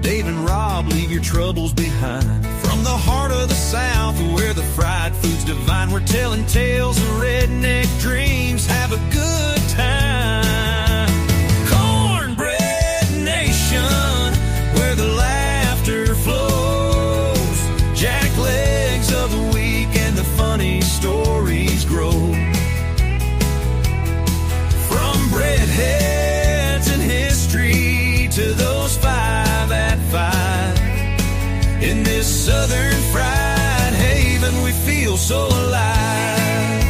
Dave and Rob leave your troubles behind. From the heart of the South, where the fried food's divine, we're telling tales of redneck dreams. Have a good time. Cornbread Nation, where the laughter flows. Jack legs of the week and the funny stories grow. From breadheads and history to those 5 at 5. In this southern fried haven, we feel so alive.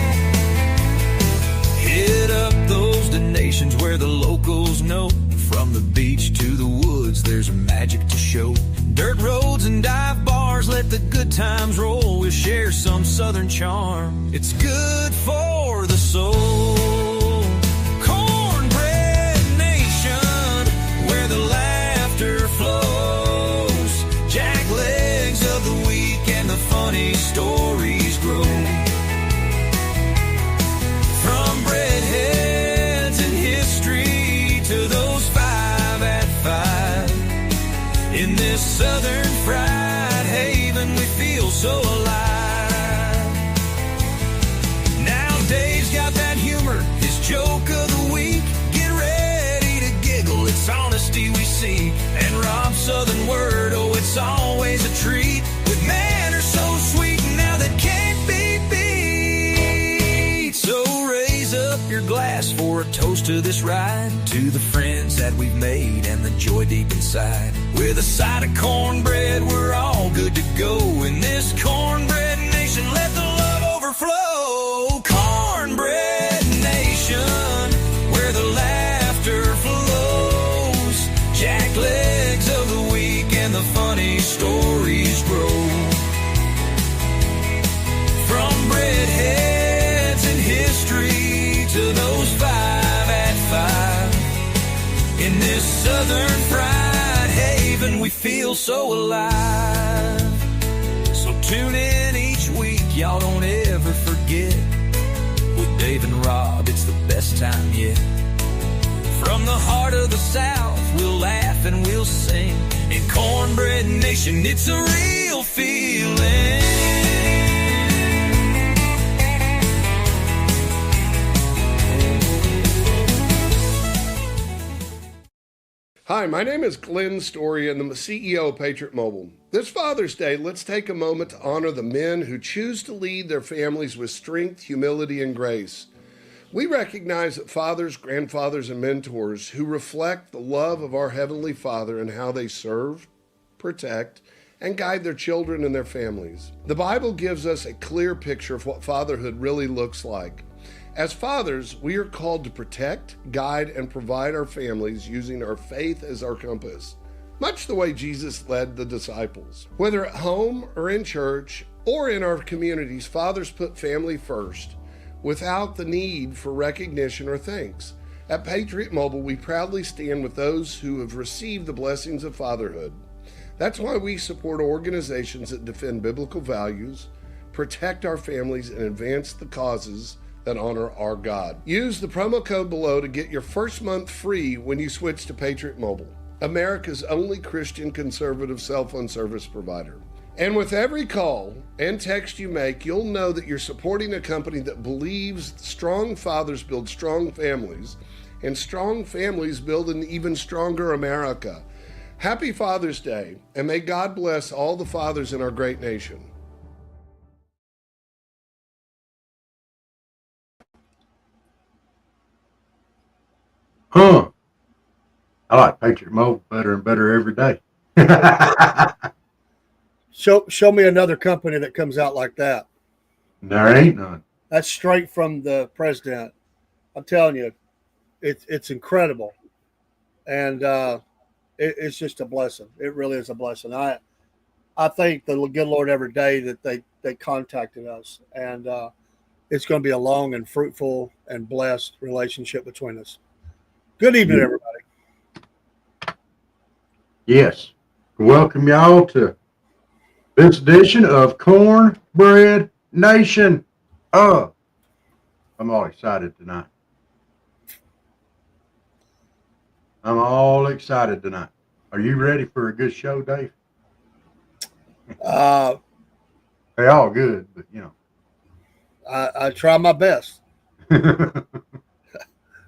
Hit up those donations where the locals know. From the beach to the woods, there's a magic to show. Dirt roads and dive bars, let the good times roll. We'll share some southern charm. It's good for the soul. Cornbread Nation, where the laughter flows. Jack legs of the week and the funny stories grow. From breadheads and history to those 5 at 5. In this southern fried haven, we feel so alive. Now Dave's got that humor, his joke of the week. Get ready to giggle, it's honesty we seek. And Rob's southern word, oh, it's always a treat. With manners so sweet, now that can't be beat. So raise up your glass for a toast to this ride, to the friends that we've made and the joy deep inside. With a side of cornbread, we're all good to go. In this cornbread nation, let the love overflow. Cornbread Nation, where the laughter flows. Jack legs of the week and the funny stories grow. From breadheads and history to those 5 at 5. In this southern fried haven, we feel so alive. So tune in each week, y'all don't ever forget. With Dave and Rob, it's the best time yet. From the heart of the South, we'll laugh and we'll sing. In Cornbread Nation, it's a real feeling. Hi, my name is Glenn Story, and I'm the CEO of Patriot Mobile. This Father's Day, let's take a moment to honor the men who choose to lead their families with strength, humility, and grace. We recognize that fathers, grandfathers, and mentors who reflect the love of our Heavenly Father and how they serve, protect, and guide their children and their families. The Bible gives us a clear picture of what fatherhood really looks like. As fathers, we are called to protect, guide, and provide our families using our faith as our compass, much the way Jesus led the disciples. Whether at home or in church or in our communities, fathers put family first without the need for recognition or thanks. At Patriot Mobile, we proudly stand with those who have received the blessings of fatherhood. That's why we support organizations that defend biblical values, protect our families, and advance the causes that honor our God. Use the promo code below to get your first month free when you switch to Patriot Mobile, America's only Christian conservative cell phone service provider. And with every call and text you make, you'll know that you're supporting a company that believes strong fathers build strong families, and strong families build an even stronger America. Happy Father's Day, and may God bless all the fathers in our great nation. I like Patriot Mobile better and better every day. Show me another company that comes out like that. There ain't none. That's straight from the president. I'm telling you, it's incredible, and it's just a blessing. It really is a blessing. I thank the good Lord every day that they contacted us, and it's going to be a long and fruitful and blessed relationship between us. Good evening, everybody. Yes. Welcome y'all to this edition of Cornbread Nation. I'm all excited tonight. Are you ready for a good show, Dave? Uh, They all good, but I try my best.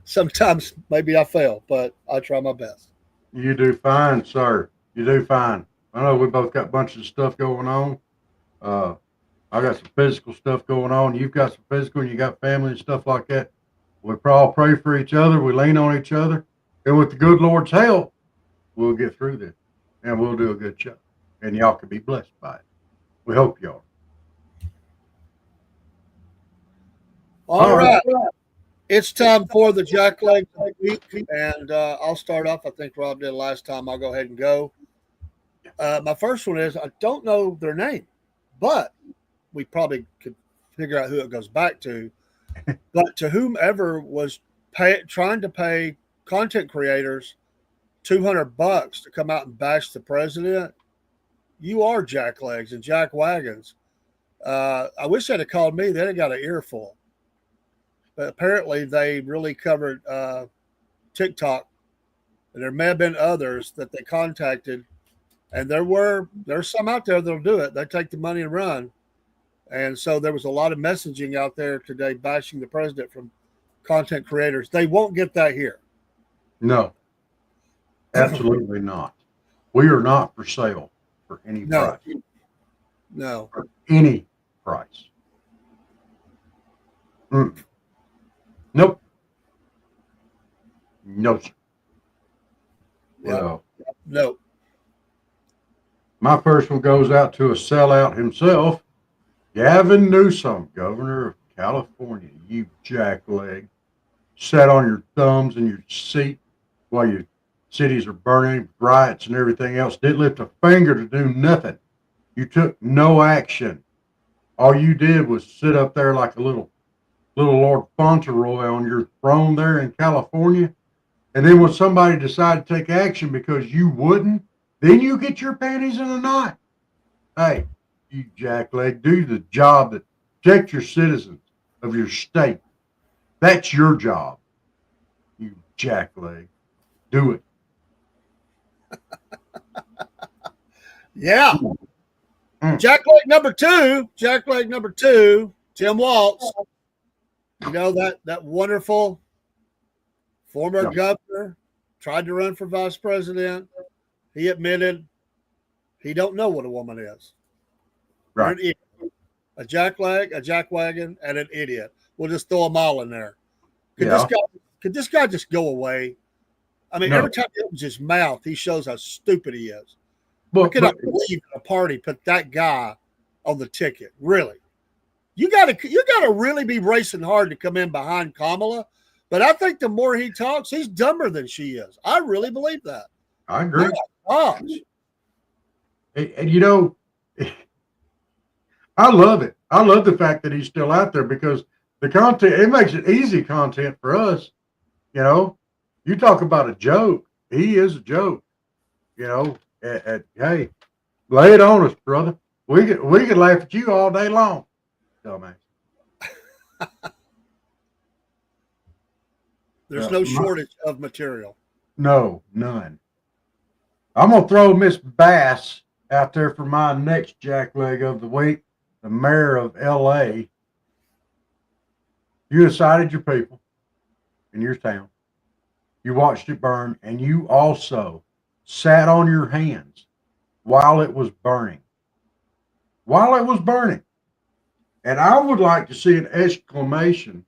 Sometimes maybe I fail, but I try my best. You do fine, sir. You do fine. I know we both got bunches of stuff going on. Uh, I got some physical stuff going on. You've got some physical, and you got family and stuff like that. We all pray for each other. We lean on each other, and with the good Lord's help, we'll get through this, and we'll do a good show, and y'all can be blessed by it. We hope y'all. All right. It's time for the Jackleg of the week, and I'll start off. I think Rob did last time. I'll go ahead and go. My first one is I don't know their name, but we probably could figure out who it goes back to. But to whomever was trying to pay content creators $200 to come out and bash the president, you are jacklegs and jackwagons. I wish they'd have called me. They'd have got an earful. But apparently they really covered TikTok, and there may have been others that they contacted, and there's some out there that'll do it. They take the money and run, and so there was a lot of messaging out there today bashing the president from content creators. They won't get that here. No, absolutely not. We are not for sale for any price. No. For any price. Nope. No, sir. Well, no. My first one goes out to a sellout himself, Gavin Newsom, governor of California. You jackleg. Sat on your thumbs in your seat while your cities are burning, riots and everything else. Didn't lift a finger to do nothing. You took no action. All you did was sit up there like a little Lord Fauntleroy on your throne there in California. And then when somebody decided to take action because you wouldn't, then you get your panties in a knot. Hey, you jackleg, do the job that protect your citizens of your state. That's your job. You jackleg. Do it. Yeah. Jackleg number two, Tim Waltz. You know, that wonderful former governor tried to run for vice president. He admitted he don't know what a woman is. Right. A jackleg, a jackwagon, and an idiot. We'll just throw them all in there. Could this guy just go away? I mean, every time he opens his mouth, he shows how stupid he is. I cannot believe a party put that guy on the ticket. Really. You gotta really be racing hard to come in behind Kamala. But I think the more he talks, he's dumber than she is. I really believe that. I agree. Oh, and you know, I love it. I love the fact that he's still out there because the content, it makes it easy content for us. You know, you talk about a joke. He is a joke. You know, hey, lay it on us, brother. We could laugh at you all day long. Dumbass. There's no shortage of material. No, none. I'm going to throw Miss Bass out there for my next jackleg of the week, the mayor of L.A. You decided your people in your town. You watched it burn, and you also sat on your hands while it was burning. While it was burning. And I would like to see an explanation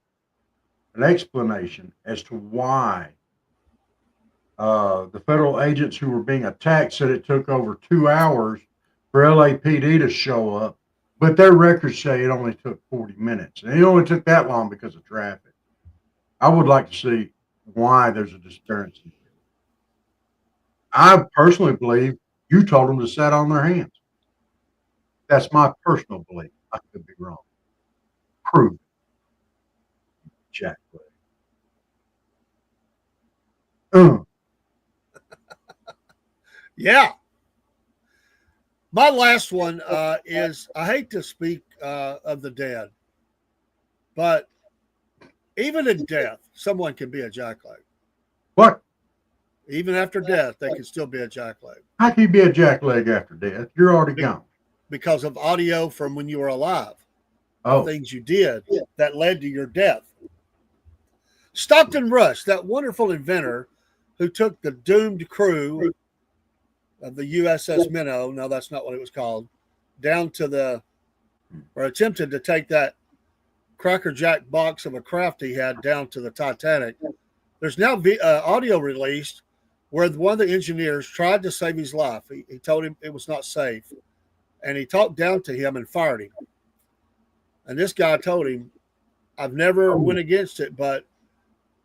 as to why the federal agents who were being attacked said it took over 2 hours for LAPD to show up, but their records say it only took 40 minutes. And it only took that long because of traffic. I would like to see why there's a disparity. I personally believe you told them to sit on their hands. That's my personal belief. I could be wrong. Prove it. Jack. Yeah. My last one is I hate to speak of the dead, but even in death, someone can be a jackleg. What? Even after death, they can still be a jackleg. How can you be a jackleg after death? You're already gone. Because of audio from when you were alive. Oh, Things you did that led to your death. Stockton Rush, that wonderful inventor who took the doomed crew of the USS Minnow, no, that's not what it was called, down to or attempted to take that Cracker Jack box of a craft he had down to the Titanic. There's now audio released where one of the engineers tried to save his life. He told him it was not safe. And he talked down to him and fired him. And this guy told him, I've never went against it, but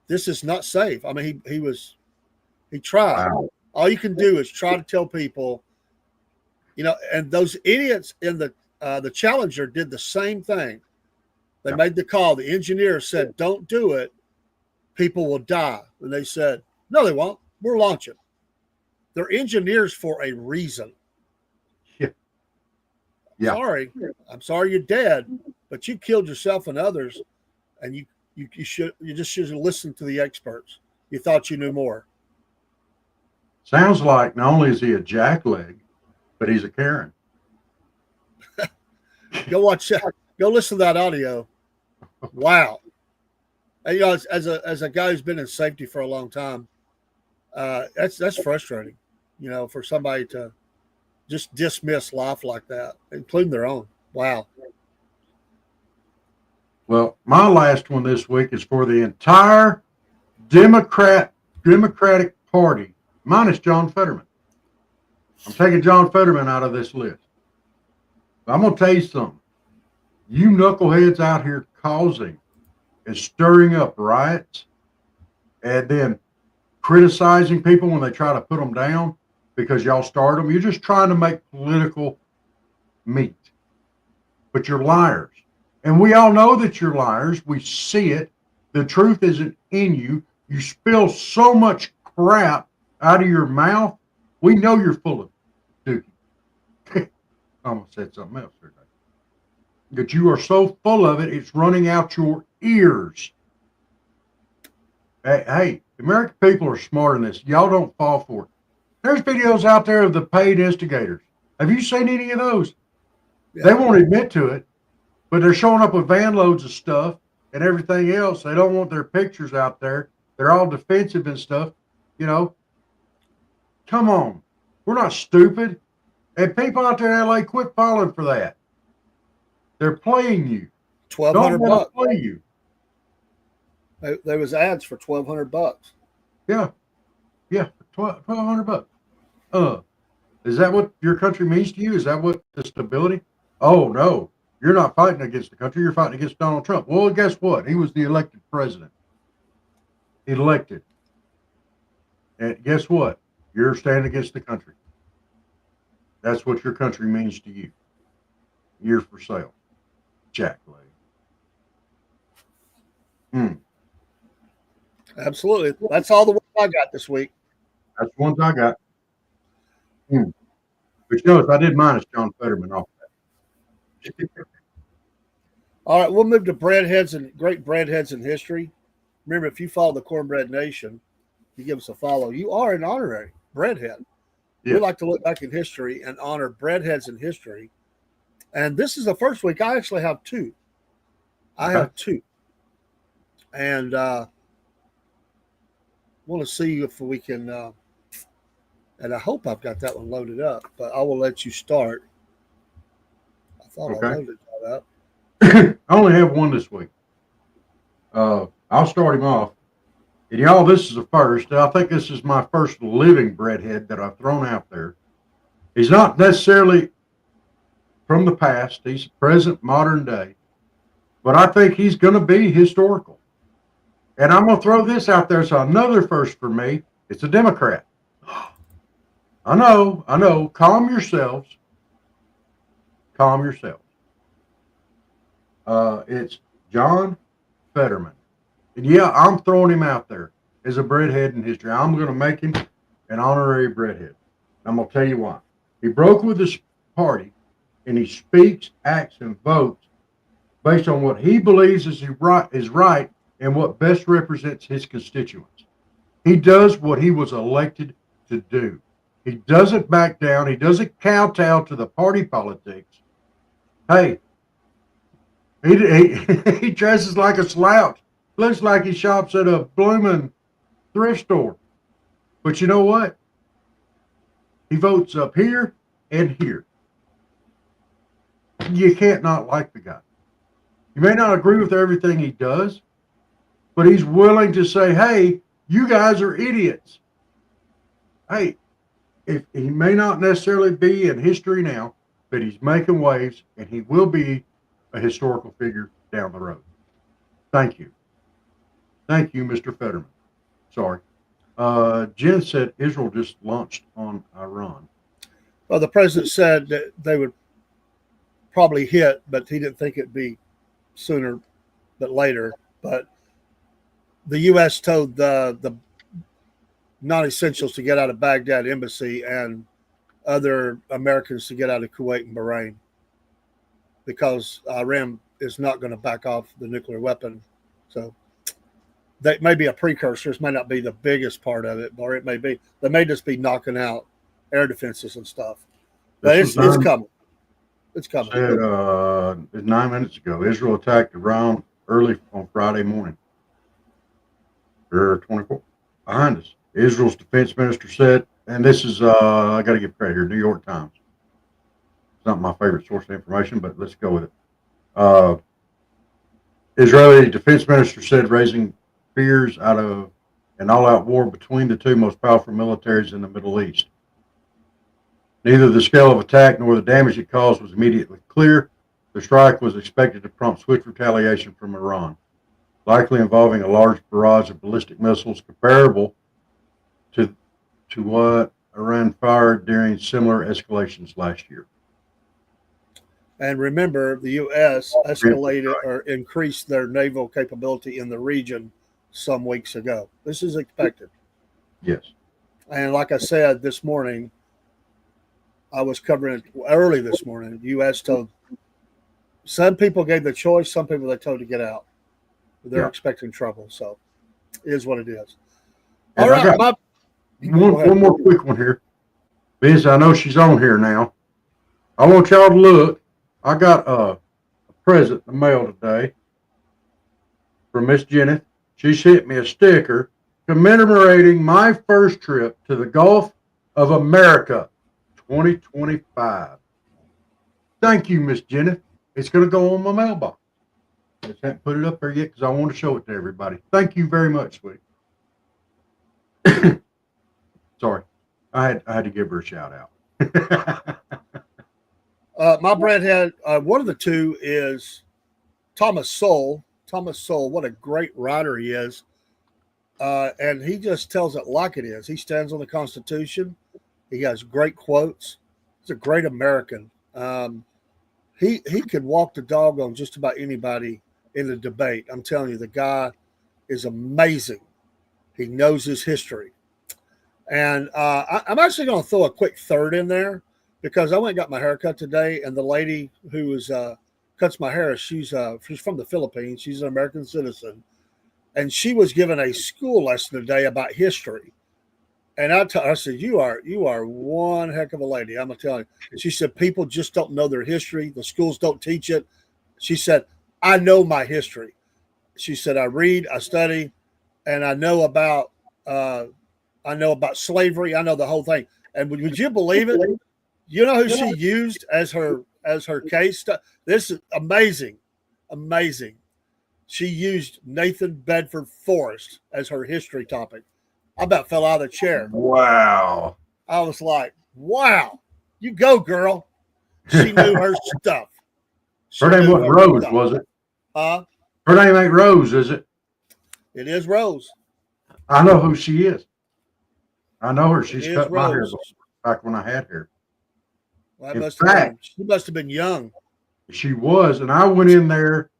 this is not safe. I mean, he tried. Wow. All you can do is try to tell people, and those idiots in the Challenger did the same thing. They made the call. The engineer said, don't do it. People will die. And they said, no, they won't. We're launching. They're engineers for a reason. Yeah. I'm sorry you're dead, but you killed yourself and others, and you just should have listened to the experts. You thought you knew more. Sounds like not only is he a jackleg, but he's a Karen. Go watch that. Go listen to that audio. Wow. And, as a guy who's been in safety for a long time, that's frustrating, for somebody to just dismiss life like that, including their own. Wow. Well, my last one this week is for the entire Democratic Party, minus John Fetterman. I'm taking John Fetterman out of this list. But I'm going to tell you something. You knuckleheads out here causing and stirring up riots and then criticizing people when they try to put them down because y'all start them. You're just trying to make political meat. But you're liars. And we all know that you're liars. We see it. The truth isn't in you. You spill so much crap out of your mouth. We know you're full of dookie. I almost said something else there. But you are so full of it, it's running out your ears. Hey, American people are smart in this. Y'all don't fall for it. There's videos out there of the paid instigators. Have you seen any of those? Yeah. They won't admit to it, but they're showing up with van loads of stuff and everything else. They don't want their pictures out there. They're all defensive and stuff. Come on. We're not stupid. And people out there in LA, quit falling for that. They're playing you. $1,200. Play you. There was ads for $1,200. Yeah. $1,200. Is that what your country means to you? Is that what the stability? Oh no, you're not fighting against the country. You're fighting against Donald Trump. Well, guess what? He was the elected president. Elected. And guess what? You're standing against the country. That's what your country means to you. You're for sale. Jackleg. Absolutely. That's all the ones I got this week. That's the ones I got. But you notice I did minus John Fetterman off that. All right, we'll move to breadheads and great breadheads in history. Remember, if you follow the Cornbread Nation, you give us a follow. You are an honorary breadhead. Yeah. We like to look back in history and honor breadheads in history. And this is the first week. I actually have two. I have two. And want to see if we can, and I hope I've got that one loaded up, but I will let you start. I thought I loaded that up. I only have one this week. I'll start him off. And y'all, this is a first. I think this is my first living breadhead that I've thrown out there. He's not necessarily from the past. He's present, modern day. But I think he's going to be historical. And I'm going to throw this out there. So another first for me. It's a Democrat. I know. Calm yourselves. It's John Fetterman. And yeah, I'm throwing him out there as a breadhead in history. I'm going to make him an honorary breadhead. I'm going to tell you why. He broke with his party, and he speaks, acts, and votes based on what he believes is right and what best represents his constituents. He does what he was elected to do. He doesn't back down. He doesn't kowtow to the party politics. Hey, he dresses like a slouch. Looks like he shops at a blooming thrift store. But you know what? He votes up here and here. You can't not like the guy. You may not agree with everything he does, but he's willing to say, hey, you guys are idiots. Hey, if he may not necessarily be in history now, but he's making waves, and he will be a historical figure down the road. Thank you. Thank you, Mr. Fetterman. Sorry. Jen said Israel just launched on Iran. Well, the president said that they would probably hit, but he didn't think it'd be sooner but later. But the U.S. told the non-essentials to get out of Baghdad embassy and other Americans to get out of Kuwait and Bahrain because Iran is not going to back off the nuclear weapon. So that may be a precursor. This may not be the biggest part of it, or it may be. They may just be knocking out air defenses and stuff. But it's coming. It's coming. Said 9 minutes ago, Israel attacked Iran early on Friday morning. They're 24 behind us. Israel's defense minister said, and this is, I got to give credit here, New York Times. It's not my favorite source of information, but let's go with it. Israeli defense minister said, raising fears out of an all-out war between the two most powerful militaries in the Middle East. Neither the scale of attack nor the damage it caused was immediately clear. The strike was expected to prompt swift retaliation from Iran, likely involving a large barrage of ballistic missiles comparable to what Iran fired during similar escalations last year. And remember, the U.S. escalated or increased their naval capability in the region some weeks ago. This is expected. Yes. And like I said this morning, I was covering it early this morning. The U.S. told some people gave the choice, some people they told to get out. They're expecting trouble. So it is what it is. And all right. One more quick one here. Vince, I know she's on here now. I want y'all to look. I got a present in the mail today from Miss Jenny. She sent me a sticker commemorating my first trip to the Gulf of America 2025. Thank you, Miss Jenny. It's going to go on my mailbox. I just haven't put it up there yet because I want to show it to everybody. Thank you very much, sweetie. Sorry, I had to give her a shout out. My breadhead, one of the two is Thomas Sowell. Thomas Sowell, what a great writer he is. And he just tells it like it is. He stands on the Constitution. He has great quotes. He's a great American. He could walk the dog on just about anybody in the debate. I'm telling you, the guy is amazing. He knows his history. And I'm actually going to throw a quick third in there because I went and got my hair cut today, and the lady who cuts my hair, she's from the Philippines. She's an American citizen, and she was given a school lesson today about history. And I said, you are one heck of a lady. I'm going to tell you. She said, people just don't know their history. The schools don't teach it. She said, I know my history. She said, I read, I study, and I know about slavery. I know the whole thing. And would you believe it? You know who she used as her case? This is amazing. Amazing. She used Nathan Bedford Forrest as her history topic. I about fell out of the chair. Wow. I was like, wow, you go, girl. She knew her stuff. Her name wasn't Rose, was it? Huh? Her name ain't Rose, is it? It is Rose. I know who she is. I know her. She's cut my hair back when I had hair. Well, she must have been young. She was, and I went in there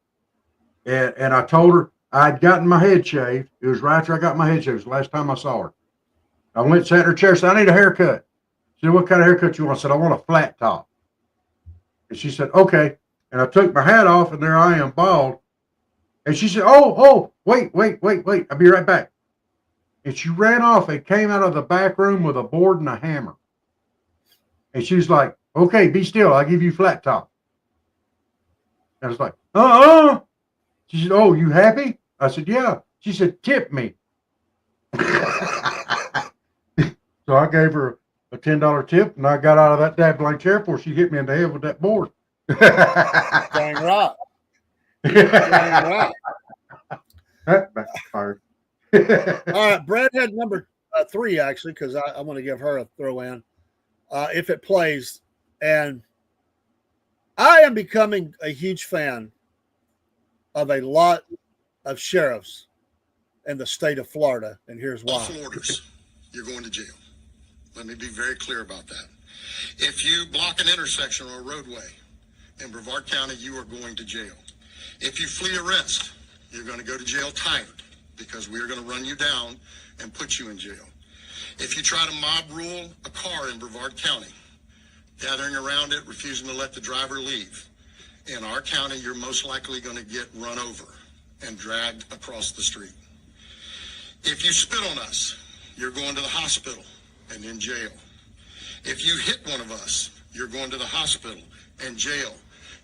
and I told her I'd gotten my head shaved. It was right after I got my head shaved. It was the last time I saw her. I went and sat in her chair, said, I need a haircut. She said, what kind of haircut you want? I said, I want a flat top. And she said, okay. And I took my hat off, and there I am, bald. And she said, oh, wait. I'll be right back. And she ran off and came out of the back room with a board and a hammer. And she's like, okay, be still. I'll give you flat top. I was like, She said, oh, you happy? I said, yeah. She said, tip me. So I gave her a $10 tip, and I got out of that daggone chair before she hit me in the head with that board. Dang right. Dang right. That backfired. All right, Brad had number 3, actually, because I want to give her a throw in. If it plays. And I am becoming a huge fan of a lot of sheriffs in the state of Florida, and here's why. Lawful orders, you're going to jail. Let me be very clear about that. If you block an intersection or a roadway in Brevard County, you are going to jail. If you flee arrest, you're going to go to jail tired because we are going to run you down and put you in jail. If you try to mob rule a car in Brevard County, gathering around it, refusing to let the driver leave, in our county, you're most likely going to get run over and dragged across the street. If you spit on us, you're going to the hospital and in jail. If you hit one of us, you're going to the hospital and jail,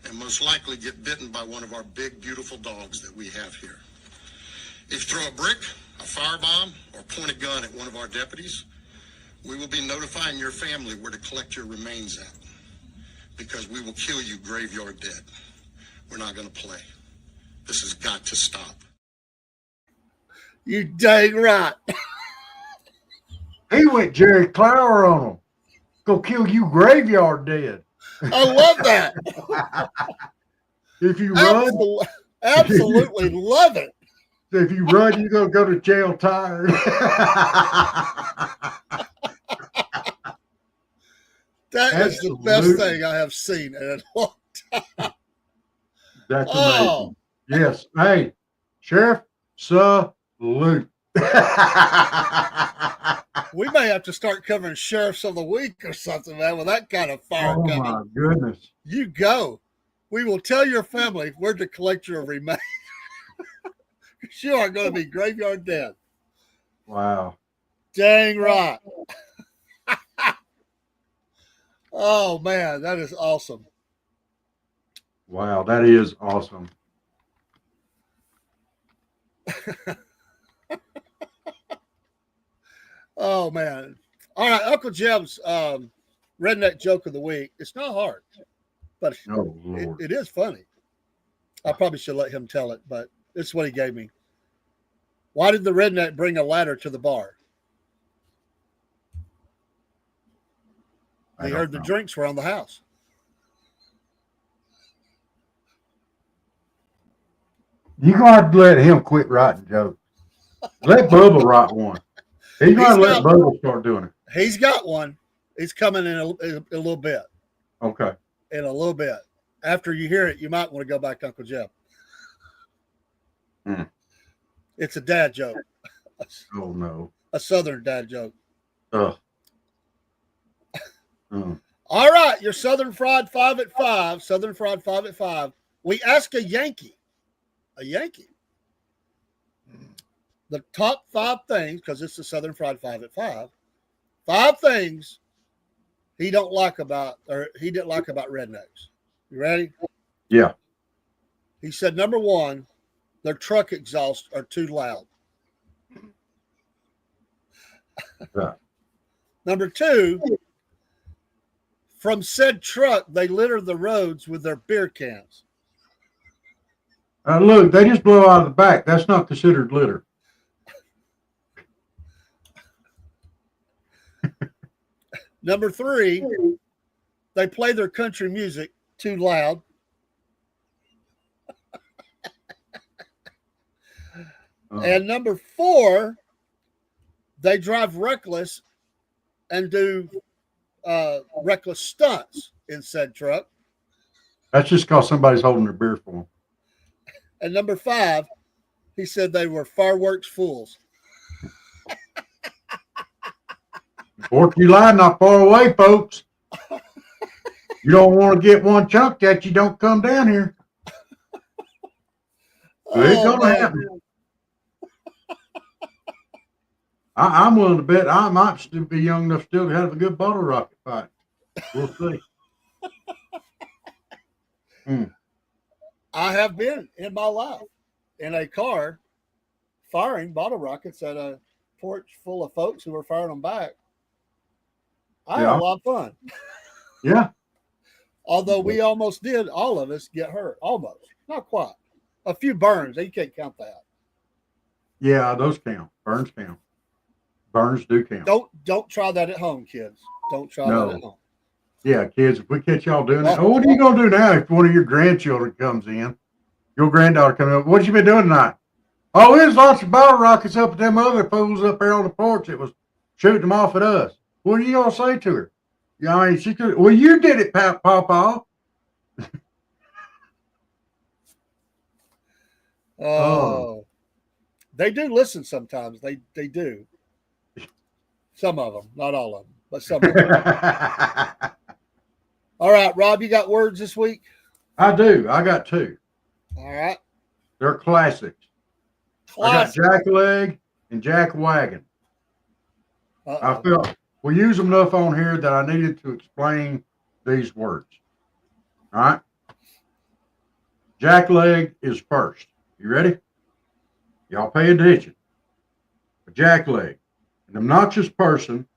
and most likely get bitten by one of our big, beautiful dogs that we have here. If you throw a brick, a firebomb, or point a gun at one of our deputies, we will be notifying your family where to collect your remains at, because we will kill you graveyard dead. We're not going to play. This has got to stop. You dang right. He went Jerry Clower on him. Go kill you graveyard dead. I love that. If you run, absolutely love it. if you run, you're going to go to jail tired. That is the best thing I have seen in a long time. That's amazing. Yes. Hey, Sheriff, salute. We may have to start covering Sheriffs of the Week or something, man, with that kind of fire coming. Oh, my goodness. You go. We will tell your family where to collect your remains. You are going to be graveyard dead. Wow. Dang right. Oh, man, that is awesome. Wow, that is awesome. Oh, man. All right, Uncle Jim's redneck joke of the week. It's not hard, but it is funny. I probably should let him tell it, but it's what he gave me. Why did the redneck bring a ladder to the bar? He heard the drinks were on the house. You're going to have to let him quit writing jokes. Let Bubba write one. He's going to let Bubba start doing it. He's got one. He's coming in a little bit. Okay. In a little bit. After you hear it, you might want to go back to Uncle Jeff. It's a dad joke. Oh, no. A Southern dad joke. Ugh. All right, your Southern Fried 5 at 5. Southern Fried 5 at 5. We ask a Yankee. The top 5 things, because it's the Southern Fried 5 at 5. 5 things he didn't like about rednecks. You ready? Yeah. He said, number 1, their truck exhausts are too loud. Yeah. Number 2, from said truck, they litter the roads with their beer cans. Look, they just blow out of the back. That's not considered litter. Number 3, they play their country music too loud. And number 4, they drive reckless and do reckless stunts in said truck. That's just because somebody's holding their beer for them. And number 5, he said they were fireworks fools. 4th of July, not far away, folks. You don't want to get one chunked at you, don't come down here. It's going to happen. I'm willing to bet I might still be young enough still to have a good bottle rocket fight. We'll see. I have been in my life in a car firing bottle rockets at a porch full of folks who were firing them back. I had a lot of fun. Yeah. Although we almost did, all of us get hurt. Almost. Not quite. A few burns. You can't count that. Yeah, those count. Burns count. Burns do count. Don't try that at home, kids. Don't try that at home. Yeah, kids, if we catch y'all doing that, what are you going to do now if one of your grandchildren comes in? Your granddaughter comes in, what you been doing tonight? Oh, we was launching bottle rockets up at them other fools up there on the porch that was shooting them off at us. What are you going to say to her? Yeah, I mean, she could, well, you did it, Papa. Oh. They do listen sometimes. They do. Some of them, not all of them, but some of them. All right, Rob, you got words this week? I do. I got two. All right. They're classics. I got jackleg and jackwagon. I felt we use them enough on here that I needed to explain these words. All right. Jackleg is first. You ready? Y'all pay attention. A jackleg, an obnoxious person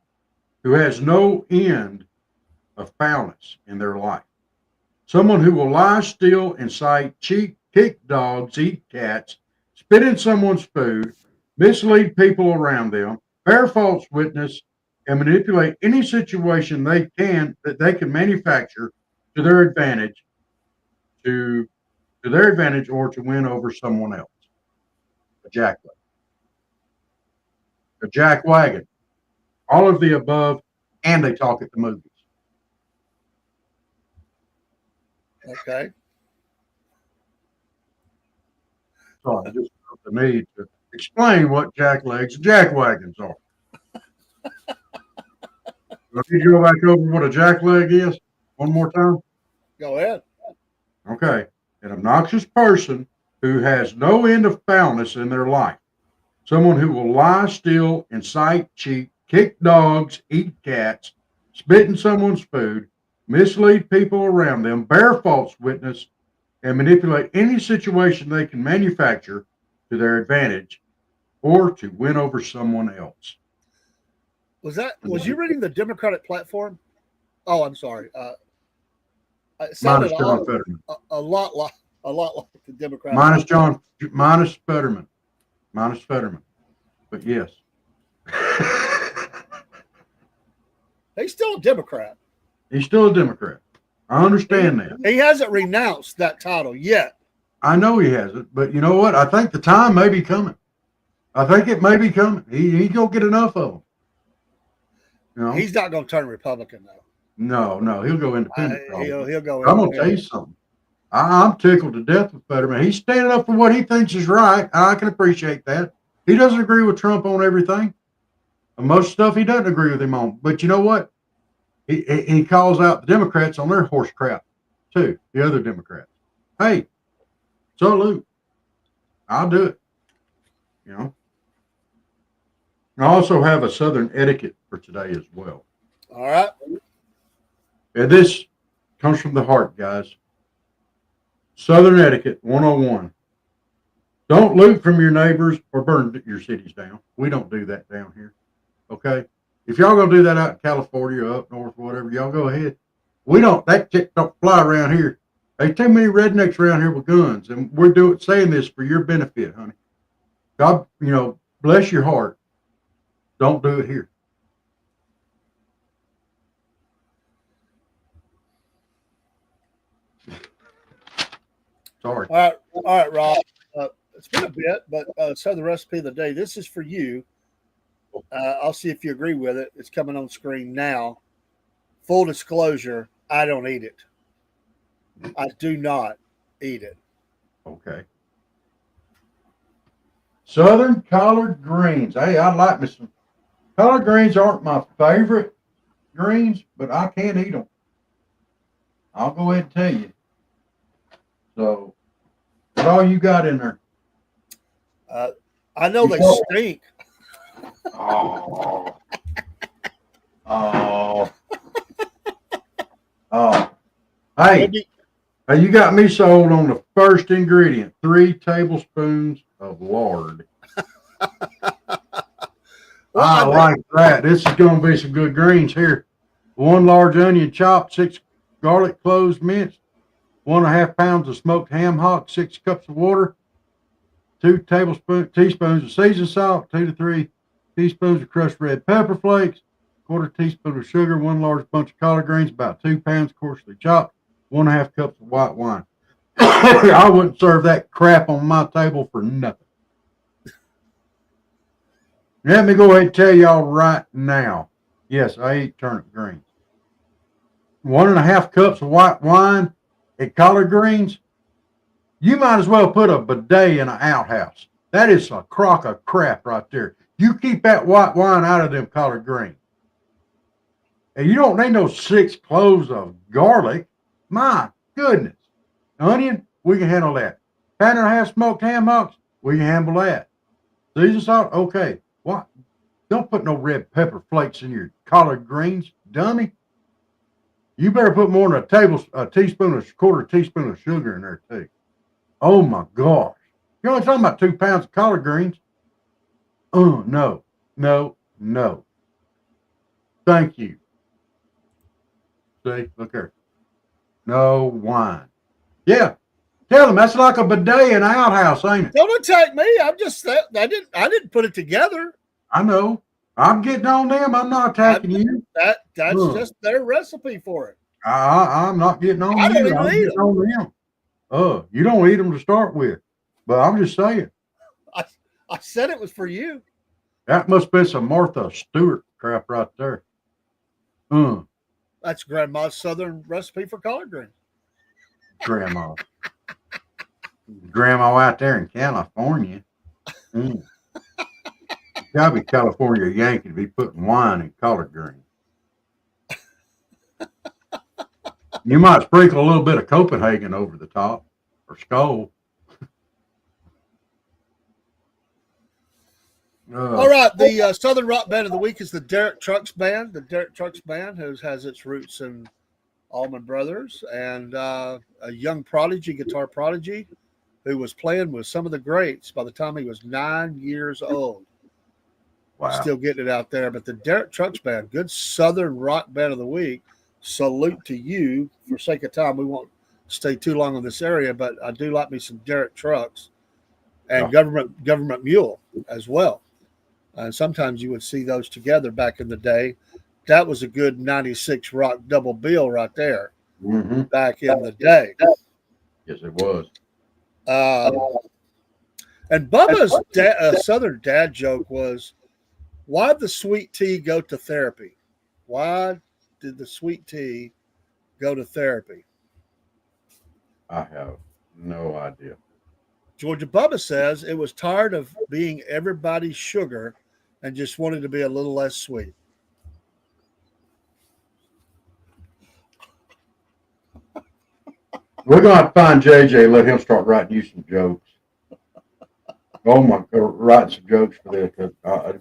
who has no end of foulness in their life. Someone who will lie, steal, incite, cheat, kick dogs, eat cats, spit in someone's food, mislead people around them, bear false witness, and manipulate any situation they can manufacture to their advantage, to their advantage or to win over someone else. A jackleg. A jackwagon. All of the above, and they talk at the movies. Okay. So I just felt the need to explain what jacklegs and jackwagons are. Let me go back over what a jackleg is one more time. Go ahead. Okay. An obnoxious person who has no end of foulness in their life. Someone who will lie, steal, incite, cheat, kick dogs, eat cats, spit in someone's food, mislead people around them, bear false witness, and manipulate any situation they can manufacture to their advantage or to win over someone else. Was you reading the Democratic platform? Oh, I'm sorry. It Minus John Fetterman. A lot like the Democratic. Minus Fetterman. But yes. He's still a Democrat. He's still a Democrat. I understand that. He hasn't renounced that title yet. I know he hasn't, but you know what? I think the time may be coming. I think it may be coming. He's going to get enough of them. You know? He's not going to turn Republican, though. No, he'll go independent. He'll go. I'm going to tell you something. I'm tickled to death with Fetterman. He's standing up for what he thinks is right. I can appreciate that. He doesn't agree with Trump on everything. Most stuff he doesn't agree with him on. But you know what? He calls out the Democrats on their horse crap, too, the other Democrats. Hey, salute. I'll do it. You know. I also have a Southern etiquette for today as well. All right. And this comes from the heart, guys. Southern etiquette 101. Don't loot from your neighbors or burn your cities down. We don't do that down here. Okay? If y'all gonna do that out in California or up north or whatever, y'all go ahead. We don't. That shit don't fly around here. There's too many rednecks around here with guns, and we're saying this for your benefit, honey. God, bless your heart. Don't do it here. Sorry. All right, Rob. It's been a bit, but so the recipe of the day. This is for you. I'll see if you agree with it. It's coming on screen now. Full disclosure, I don't eat it. I do not eat it. Okay. Southern collard greens. Hey, I like me some. Collard greens aren't my favorite greens, but I can't eat them. I'll go ahead and tell you. So, what all you got in there? I know they stink. Oh. Oh. Oh. Hey, you got me sold on the first ingredient, 3 tablespoons of lard. I like that. This is going to be some good greens here. 1 large onion chopped, 6 garlic cloves minced, 1.5 pounds of smoked ham hock, 6 cups of water, 2 teaspoons of seasoned salt, 2 to 3 teaspoons of crushed red pepper flakes, 1/4 teaspoon of sugar, 1 large bunch of collard greens, about 2 pounds coarsely chopped, 1.5 cups of white wine. I wouldn't serve that crap on my table for nothing. Let me go ahead and tell y'all right now. Yes, I eat turnip greens. 1.5 cups of white wine and collard greens. You might as well put a bidet in an outhouse. That is a crock of crap right there. You keep that white wine out of them collard greens. And you don't need no 6 cloves of garlic. My goodness. Onion, we can handle that. 1.5 smoked ham hocks, we can handle that. Seasoned salt, okay. What? Don't put no red pepper flakes in your collard greens, dummy. You better put more than a teaspoon of 1/4 teaspoon of sugar in there too. Oh my gosh. You're only talking about 2 pounds of collard greens. Oh, no. Thank you. See, look here. No wine. Yeah. Tell them that's like a bidet in an outhouse, ain't it? Don't attack me. I'm just I didn't put it together. I know. I'm getting on them. I'm not attacking you. That's just their recipe for it. I'm not getting on you. I'm getting on them. You don't eat them to start with. But I'm just saying. I said it was for you. That must be some Martha Stewart crap right there. That's Grandma's Southern recipe for collard greens. Grandma out there in California. Gotta be California Yankee to be putting wine in collard greens. You might sprinkle a little bit of Copenhagen over the top, or Skull. All right, the Southern Rock Band of the Week is the Derek Trucks Band. The Derek Trucks Band has its roots in Allman Brothers, and a young prodigy, guitar prodigy, who was playing with some of the greats by the time he was 9 years old. Wow. Still getting it out there. But the Derek Trucks Band, good Southern Rock Band of the Week. Salute to you. For sake of time, we won't stay too long in this area, but I do like me some Derek Trucks and Government Mule as well. And sometimes you would see those together back in the day. That was a good 96 rock double bill right there back in the day. Yes, it was. And Bubba's Southern dad joke was, why'd the sweet tea go to therapy? Why did the sweet tea go to therapy? I have no idea. Georgia Bubba says it was tired of being everybody's sugar and just wanted to be a little less sweet. We're going to have to find JJ, let him start writing you some jokes. Oh, my God, write some jokes for this.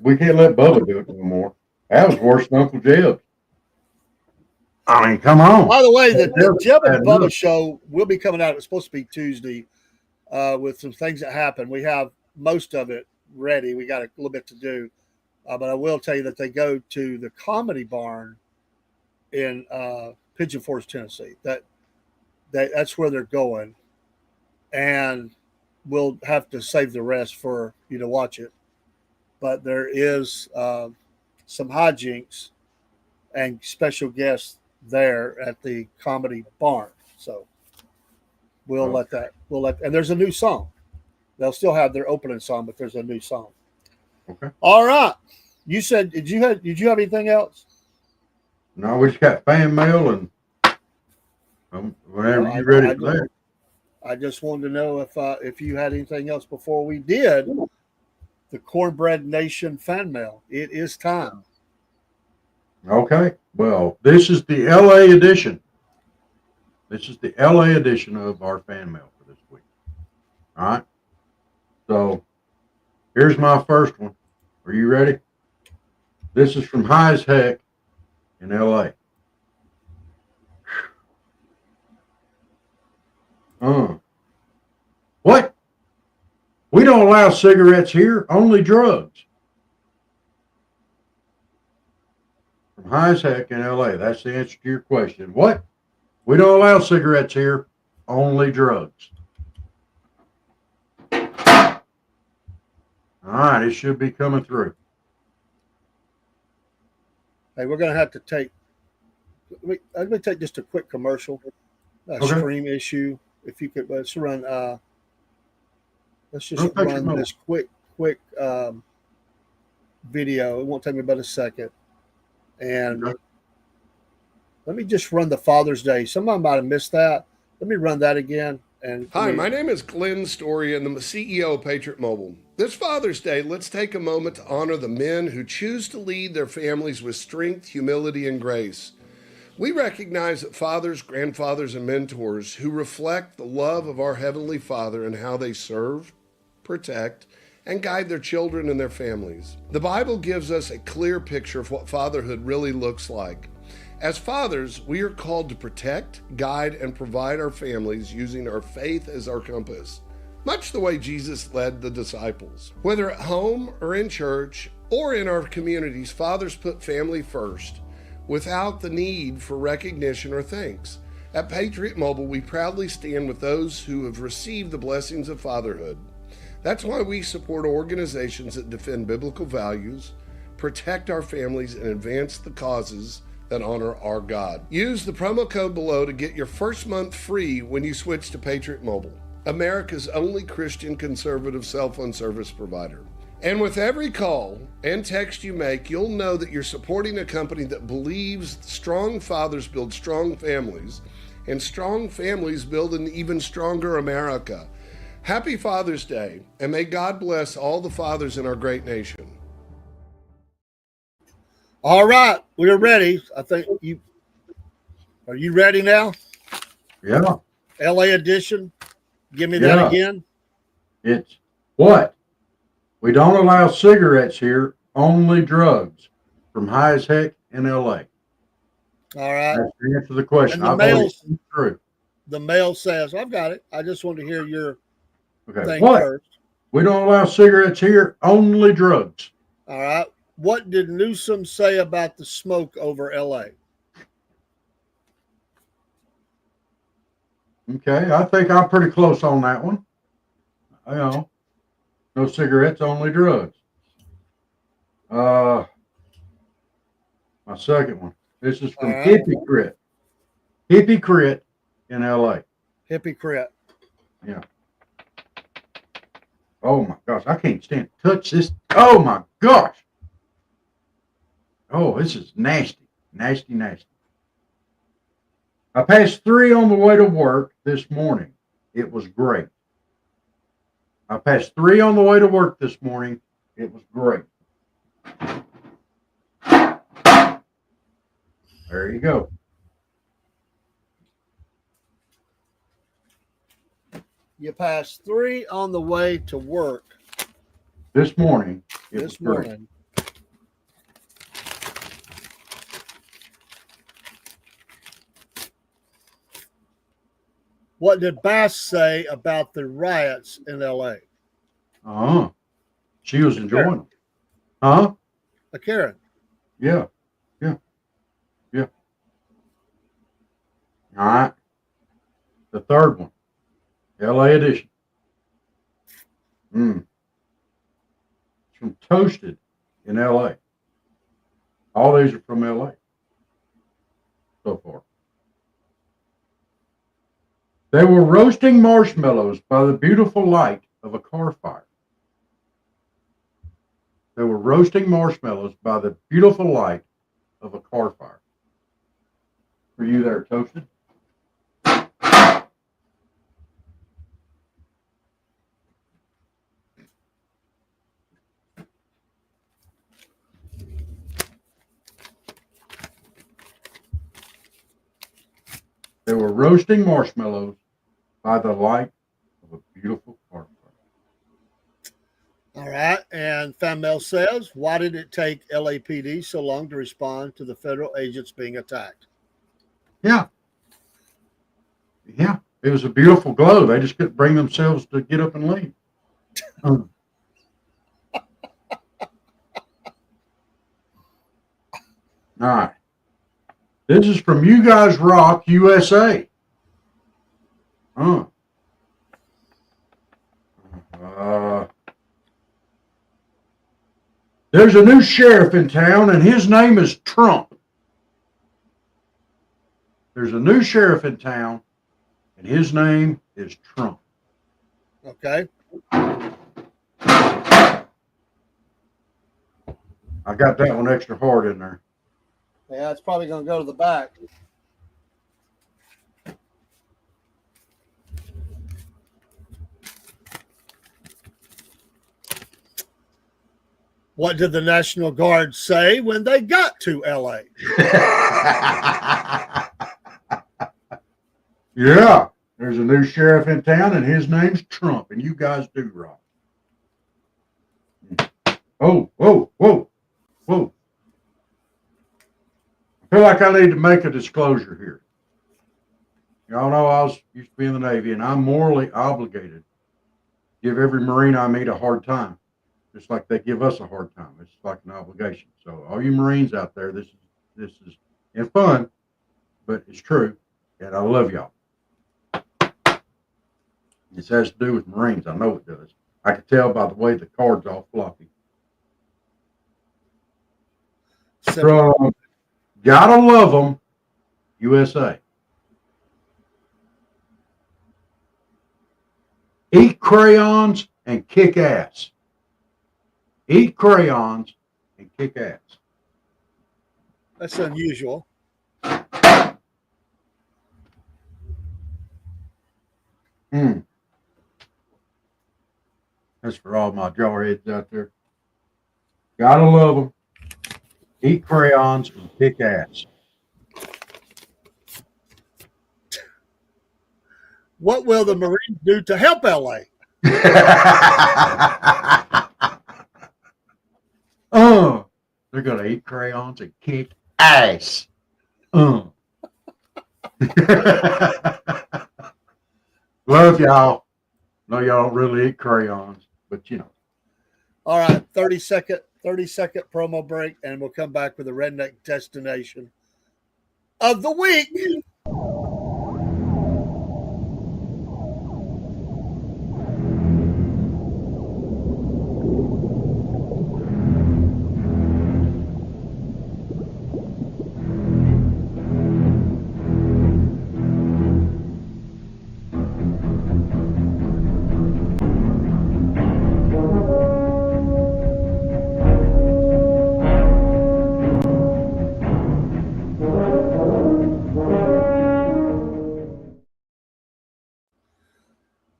We can't let Bubba do it anymore. That was worse than Uncle Jeb. I mean, come on. By the way, the Jeb and Bubba show will be coming out. It's supposed to be Tuesday with some things that happen. We have most of it ready. We got a little bit to do. But I will tell you that they go to the Comedy Barn in Pigeon Forge, Tennessee. That's where they're going. And we'll have to save the rest for you to watch it. But there is some hijinks and special guests there at the Comedy Barn. So we'll let and there's a new song. They'll still have their opening song, but there's a new song. Okay. All right. You said did you have anything else? No, we just got fan mail and whenever you're ready for that. I just wanted to know if you had anything else before we did the Cornbread Nation fan mail. It is time. Okay. Well, this is the LA edition. This is the LA edition of our fan mail for this week. All right. So here's my first one. Are you ready? This is from High as Heck in L.A. What? We don't allow cigarettes here, only drugs. From High as Heck in L.A. That's the answer to your question. What? We don't allow cigarettes here, only drugs. All right, it should be coming through. Hey, we're going to have to take. Let me take just a quick commercial. Okay. Stream issue. If you could, let's run. Let's just Real quick, run remote. this quick video. It won't take me but a second. And Okay. let me just run the Father's Day. Someone might have missed that. Let me run that again. And Hi, my name is Glenn Story, and I'm the CEO of Patriot Mobile. This Father's Day, let's take a moment to honor the men who choose to lead their families with strength, humility, and grace. We recognize that fathers, grandfathers, and mentors who reflect the love of our Heavenly Father and how they serve, protect, and guide their children and their families. The Bible gives us a clear picture of what fatherhood really looks like. As fathers, we are called to protect, guide, and provide our families using our faith as our compass, much the way Jesus led the disciples. Whether at home or in church or in our communities, fathers put family first without the need for recognition or thanks. At Patriot Mobile, we proudly stand with those who have received the blessings of fatherhood. That's why we support organizations that defend biblical values, protect our families, and advance the causes that honor our God. Use the promo code below to get your first month free when you switch to Patriot Mobile, America's only Christian conservative cell phone service provider. And with every call and text you make, you'll know that you're supporting a company that believes strong fathers build strong families, and strong families build an even stronger America. Happy Father's Day, and may God bless all the fathers in our great nation. all right, we're ready. I think you are you ready now? Yeah. LA edition. Give me that Yeah. again. It's what? We don't allow cigarettes here, only drugs. From High as Heck in L.A. All right. That's the answer to the question. And the I've already males- seen through. The mail says, I've got it. I just want to hear your Okay. thing What? first. We don't allow cigarettes here, only drugs. All right. What did Newsom say about the smoke over LA? Okay. I think I'm pretty close on that one. You know, no cigarettes, only drugs. My second one. This is from All right. Hippie Crit in LA. Hypocrite. Yeah. Oh my gosh, I can't stand to touch this. Oh my gosh. Oh, this is nasty. Nasty, nasty. I passed 3 on the way to work this morning. It was great. I passed 3 on the way to work this morning. It was great. There you go. You passed 3 on the way to work This morning, it was this great. morning. What did Bass say about the riots in LA? Uh-huh. She was enjoying them. Huh? Karen. Yeah. Yeah. Yeah. All right. The third one. LA edition. It's from Toasted in LA. All these are from LA so far. They were roasting marshmallows by the beautiful light of a car fire. They were roasting marshmallows by the beautiful light of a car fire. Were you there, Toasted? They were roasting marshmallows by the light of a beautiful car fire. All right. And fan mail says, why did it take LAPD so long to respond to the federal agents being attacked? Yeah. Yeah. It was a beautiful glow. They just couldn't bring themselves to get up and leave. All right. This is from You Guys Rock USA. There's a new sheriff in town, and his name is Trump. There's a new sheriff in town, and his name is Trump. Okay. I got that one extra hard in there. Yeah, it's probably going to go to the back. What did the National Guard say when they got to LA? Yeah, there's a new sheriff in town, and his name's Trump, and you guys do right. Oh, whoa, whoa, whoa. I feel like I need to make a disclosure here. Y'all know I used to be in the Navy, and I'm morally obligated to give every Marine I meet a hard time, just like they give us a hard time. It's like an obligation. So all you Marines out there, this is in fun, but it's true, and I love y'all. This has to do with Marines. I know it does. I can tell by the way the card's all floppy. From Gotta Love 'Em, USA. Eat crayons and kick ass. Eat crayons and kick ass. That's unusual. That's for all my jarheads out there. Gotta love them. Eat crayons and kick ass. What will the Marines do to help LA? They're gonna eat crayons and kick ass. Love y'all. No, y'all don't really eat crayons, but you know. All right, 30-second promo break, and we'll come back with the Redneck destination of the week.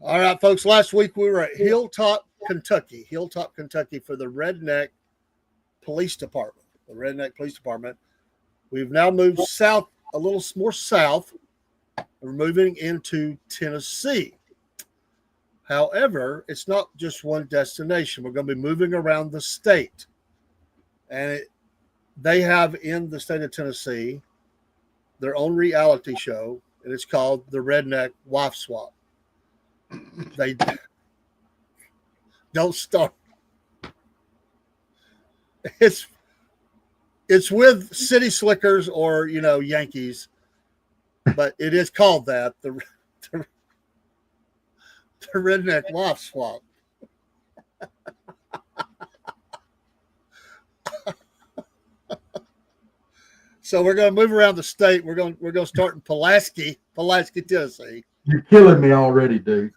All right, folks, last week we were at Hilltop, Kentucky for the Redneck Police Department. The Redneck Police Department. We've now moved south, a little more south. We're moving into Tennessee. However, it's not just one destination. We're going to be moving around the state. And they have in the state of Tennessee their own reality show, and it's called the Redneck Wife Swap. They don't start. It's with city slickers or Yankees, but it is called that the Redneck Wife Swap. So we're going to move around the state. We're going to start in Pulaski, Tennessee. You're killing me already, dude.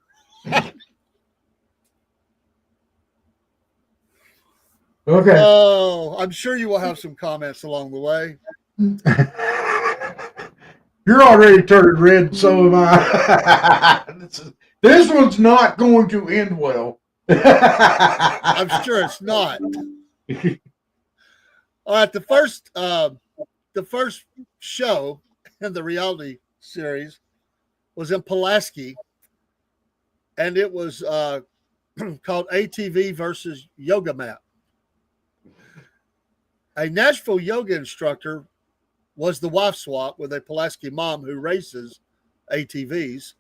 Okay. Oh, I'm sure you will have some comments along the way. You're already turning red, and so am I. This one's not going to end well. I'm sure it's not. All right, the first show in the reality series was in Pulaski, and it was called ATV versus Yoga Mat. A Nashville yoga instructor was the wife swap with a Pulaski mom who races ATVs.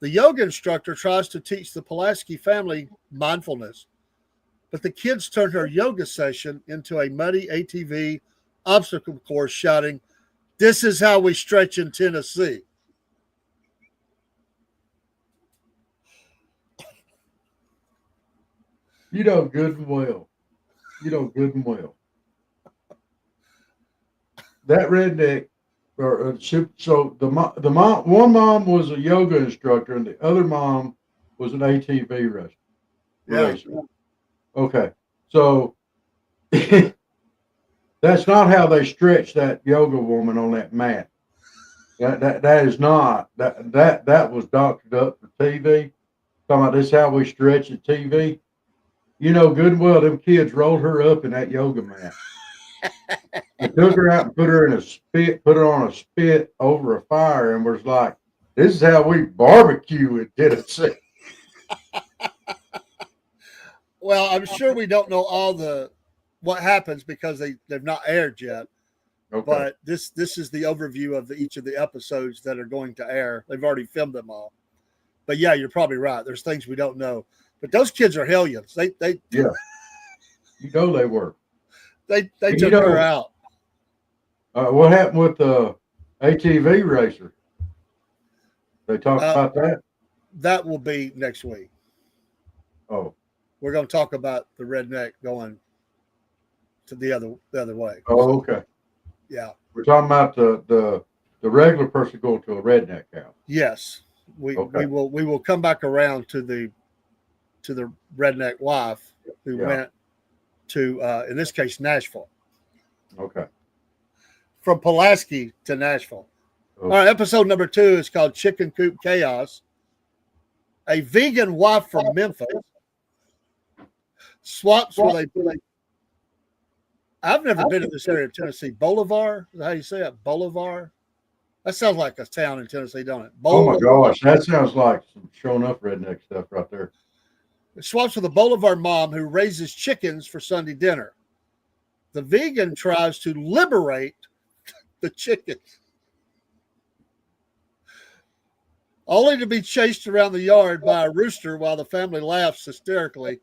The yoga instructor tries to teach the Pulaski family mindfulness, but the kids turn her yoga session into a muddy ATV obstacle course, shouting, "This is how we stretch in Tennessee." You know good and well. You know good and well. That redneck, so the mom, one mom was a yoga instructor, and the other mom was an ATV racer. Okay, so that's not how they stretch that yoga woman on that mat. That is not that was doctored up for TV. Talking about this how we stretch at TV. You know good and well them kids rolled her up in that yoga mat. They took her out and put her in a spit, put her on a spit over a fire, and was like, "This is how we barbecue in Tennessee." Well, I'm sure we don't know all the what happens because they've not aired yet. Okay. But this is the overview of each of the episodes that are going to air. They've already filmed them all. But yeah, you're probably right. There's things we don't know. But those kids are hellions. They Yeah. You know they were. They took her out. What happened with the ATV racer? They talked about that? That will be next week. Oh. We're going to talk about the redneck going to the other way. Oh, okay. Yeah. We're talking about the regular person going to a redneck house. Yes. We will come back around to the redneck wife who went to in this case Nashville. Okay. From Pulaski to Nashville. Okay. All right, episode number 2 is called Chicken Coop Chaos. A vegan wife from Memphis swaps with a I've never been in this area of Tennessee. Bolivar? Is that how you say it? Bolivar? That sounds like a town in Tennessee, don't it? Bolivar. Oh my gosh, that sounds like some showing up redneck stuff right there. It swaps with a Bolivar mom who raises chickens for Sunday dinner. The vegan tries to liberate the chickens, only to be chased around the yard by a rooster while the family laughs hysterically,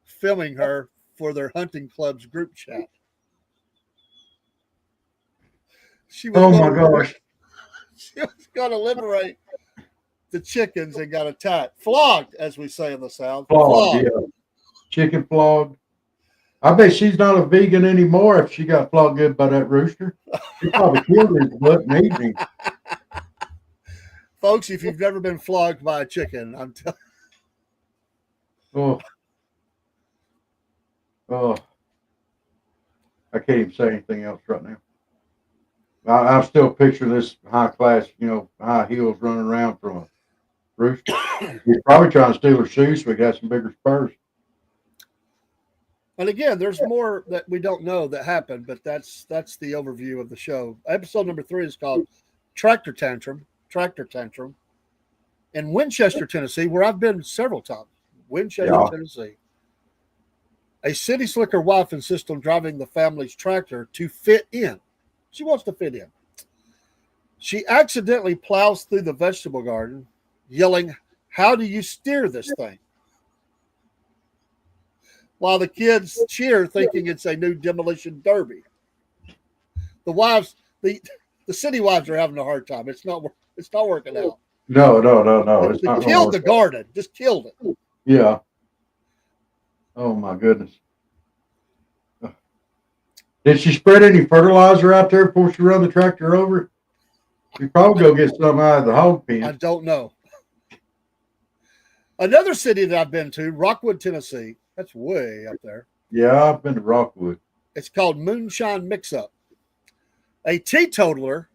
filming her for their hunting club's group chat. She was going to liberate the chickens and got attacked. Flogged, as we say in the South. Flogged. Yeah. Chicken flogged. I bet she's not a vegan anymore if she got flogged good by that rooster. She probably killed his butt and ate him. Folks, if you've never been flogged by a chicken, I'm telling you. Oh, I can't even say anything else right now. I still picture this high class, high heels running around from a rooster. He's probably trying to steal her shoes so he got some bigger spurs. And again, there's more that we don't know that happened, but that's the overview of the show. Episode number 3 is called Tractor Tantrum in Winchester, Tennessee, where I've been several times. Winchester, Tennessee. A city slicker wife insists on driving the family's tractor to fit in. She wants to fit in. She accidentally plows through the vegetable garden, yelling, "How do you steer this thing?" While the kids cheer, thinking it's a new demolition derby. The wives, the city wives are having a hard time. It's not working out. No. They killed the garden. Just killed it. Yeah. Oh my goodness. Did she spread any fertilizer out there before she run the tractor over? You probably go get some out of the hog pen. I don't know. Another city that I've been to, Rockwood, Tennessee. That's way up there. Yeah, I've been to Rockwood. It's called Moonshine Mix-Up. A teetotaler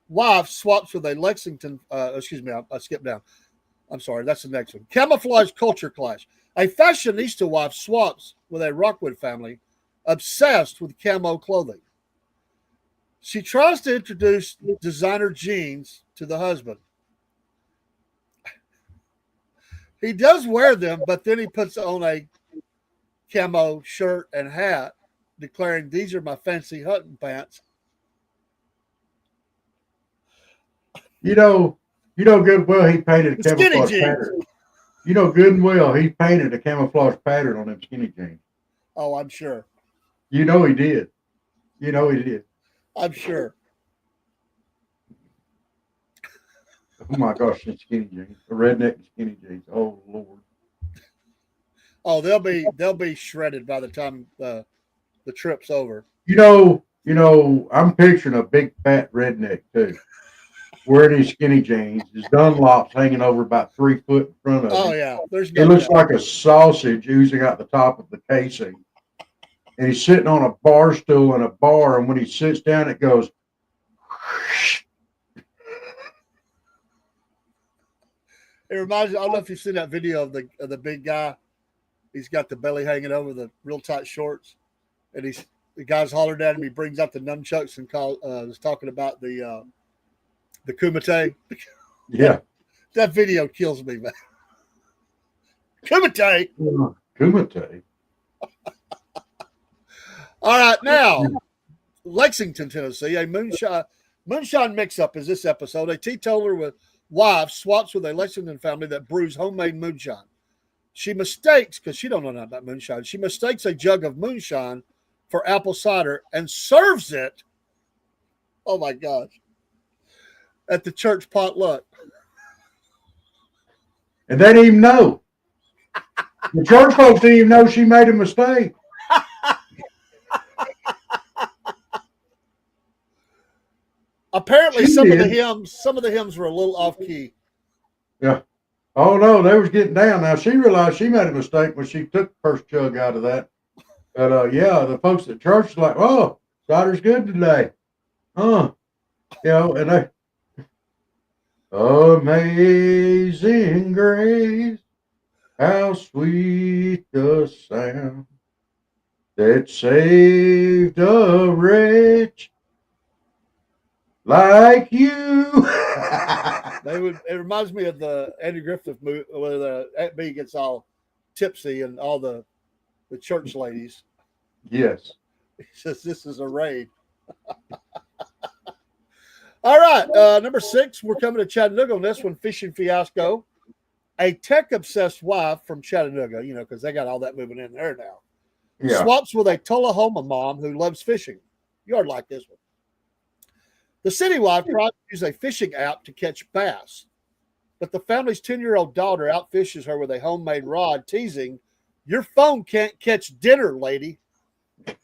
wife swaps with a Lexington. I skipped down. I'm sorry, that's the next one. Camouflage culture clash. A fashionista wife swaps with a Rockwood family obsessed with camo clothing. She tries to introduce designer jeans to the husband. He does wear them, but then he puts on a camo shirt and hat, declaring, "These are my fancy hunting pants." You know good well he painted a The skinny camouflage jeans. pattern. You know good and well he painted a camouflage pattern on them skinny jeans. Oh, I'm sure. You know he did. You know he did. I'm sure. Oh my gosh, the skinny jeans, the redneck and skinny jeans. Oh Lord. Oh, they'll be shredded by the time the trip's over. I'm picturing a big fat redneck too, wearing these skinny jeans, his Dunlops hanging over about 3 foot in front of Oh him. yeah, there's It no looks doubt. like a sausage oozing out the top of the casing. And he's sitting on a bar stool in a bar, and when he sits down, it goes. It reminds me. I don't know if you've seen that video of the big guy. He's got the belly hanging over the real tight shorts, and the guy's hollered at him. He brings out the nunchucks and was talking about the kumite. Yeah. That video kills me, man. Kumite. Kumite. All right, now Lexington, Tennessee, a moonshine mix-up is this episode. A teetotaler with wife swaps with a Lexington family that brews homemade moonshine. She mistakes, because she don't know nothing about moonshine, she mistakes a jug of moonshine for apple cider and serves it, oh my gosh, at the church potluck. And they didn't even know. The church folks didn't even know she made a mistake. Apparently, She some of did. the hymns were a little off key. Yeah. Oh no, they was getting down. Now she realized she made a mistake when she took the first jug out of that. But yeah, the folks at church was like, "Oh, cider's good today." And they Amazing Grace, how sweet the sound that saved a wretch like you. It reminds me of the Andy Griffith movie where the Aunt B gets all tipsy and all the church ladies. Yes. He says, "This is a raid." All right, number 6, we're coming to Chattanooga on this one, fishing fiasco. A tech-obsessed wife from Chattanooga, because they got all that moving in there now, Yeah. swaps with a Tullahoma mom who loves fishing. You ought to like this one. The city wife tries to use a fishing app to catch bass, but the family's 10-year-old daughter outfishes her with a homemade rod, teasing, "Your phone can't catch dinner, lady." And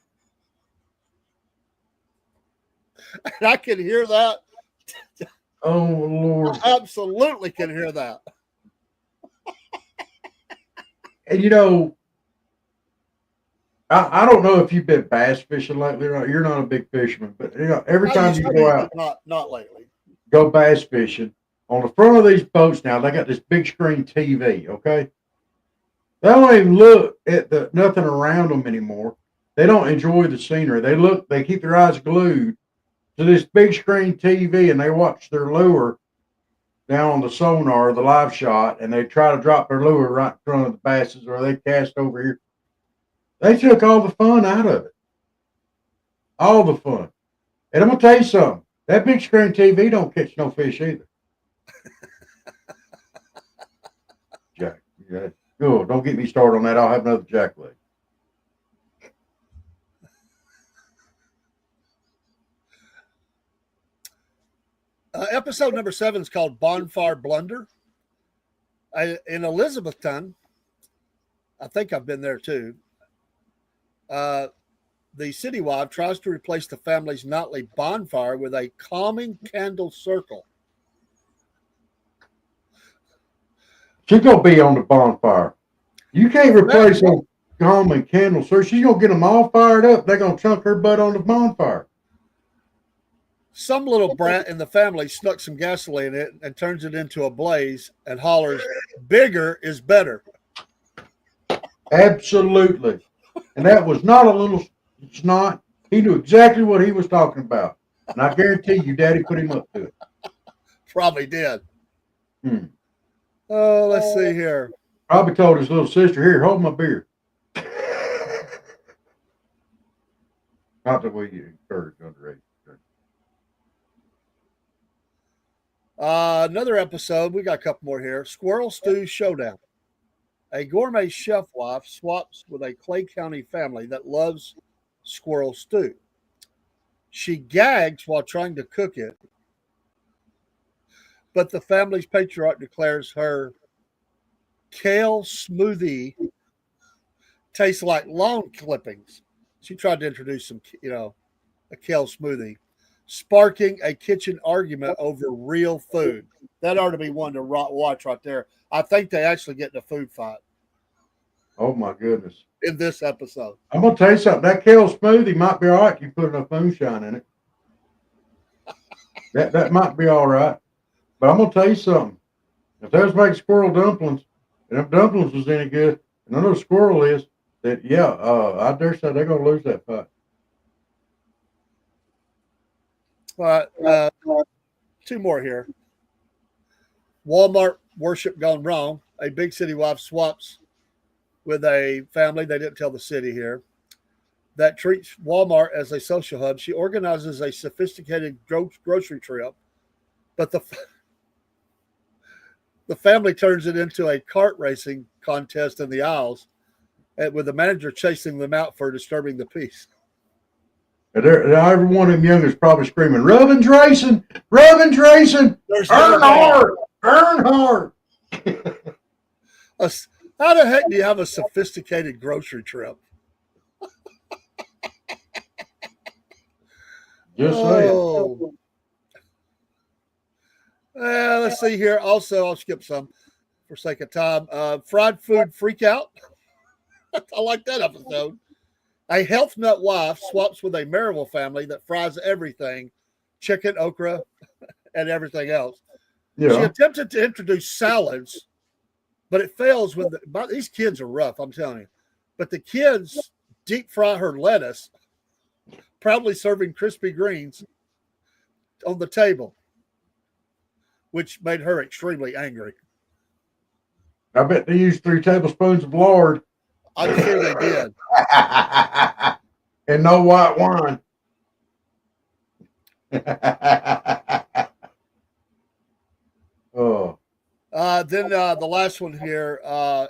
I can hear that. Oh Lord. I absolutely can hear that. And I don't know if you've been bass fishing lately or not. You're not a big fisherman, but every time you go out, not lately. go bass fishing, on the front of these boats now, they got this big screen TV, okay? They don't even look at nothing around them anymore. They don't enjoy the scenery. They keep their eyes glued to this big screen TV, and they watch their lure down on the sonar, the live shot, and they try to drop their lure right in front of the basses, or they cast over here. They took all the fun out of it. All the fun. And I'm going to tell you something. That big screen TV don't catch no fish either. Jack. Yeah. Good. Don't get me started on that. I'll have another jack leg. Episode number 7 is called Bonfire Blunder. In Elizabethton, I think I've been there too. The city wife tries to replace the family's nightly bonfire with a calming candle circle. She's going to be on the bonfire. You can't replace them calming candle, sir. She's going to get them all fired up. They're going to chunk her butt on the bonfire. Some little brat in the family snuck some gasoline in it and turns it into a blaze and hollers, "Bigger is better." Absolutely. And that was not a little snot. He knew exactly what he was talking about. And I guarantee you, Daddy put him up to it. Probably did. Oh, let's see here. Probably told his little sister, "Here, hold my beer." Not that we encourage underage drinking. Another episode. We got a couple more here. Squirrel Stew Showdown. A gourmet chef wife swaps with a Clay County family that loves squirrel stew. She gags while trying to cook it, but the family's patriarch declares her kale smoothie tastes like lawn clippings. She tried to introduce some, a kale smoothie, sparking a kitchen argument over real food. That ought to be one to watch right there. I think they actually get in a food fight Oh my goodness! in this episode. I'm gonna tell you something. That kale smoothie might be all right if you put enough moonshine in it. That might be all right. But I'm gonna tell you something. If they was making squirrel dumplings, and if dumplings was any good, and I know squirrel is, that I dare say they're gonna lose that fight. All right, two more here. Walmart worship gone wrong. A big city wife swaps with a family, they didn't tell the city here, that treats Walmart as a social hub. She organizes a sophisticated grocery trip, but the family turns it into a kart racing contest in the aisles, with the manager chasing them out for disturbing the peace. And every one of them young is probably screaming, "Rubbin's racing! Rubbin's racing! Earnhardt! Earnhardt!" How the heck do you have a sophisticated grocery trip? Just saying. Let's see here. Also, I'll skip some for sake of time. Fried food freak out. I like that episode. A health nut wife swaps with a Maryville family that fries everything, chicken, okra, and everything else. Yeah. She attempted to introduce salads, but it fails when these kids are rough, I'm telling you. But the kids deep fry her lettuce, proudly serving crispy greens on the table, which made her extremely angry. I bet they used 3 tablespoons of lard. I'm sure they did. And no white wine. Oh. Then the last one here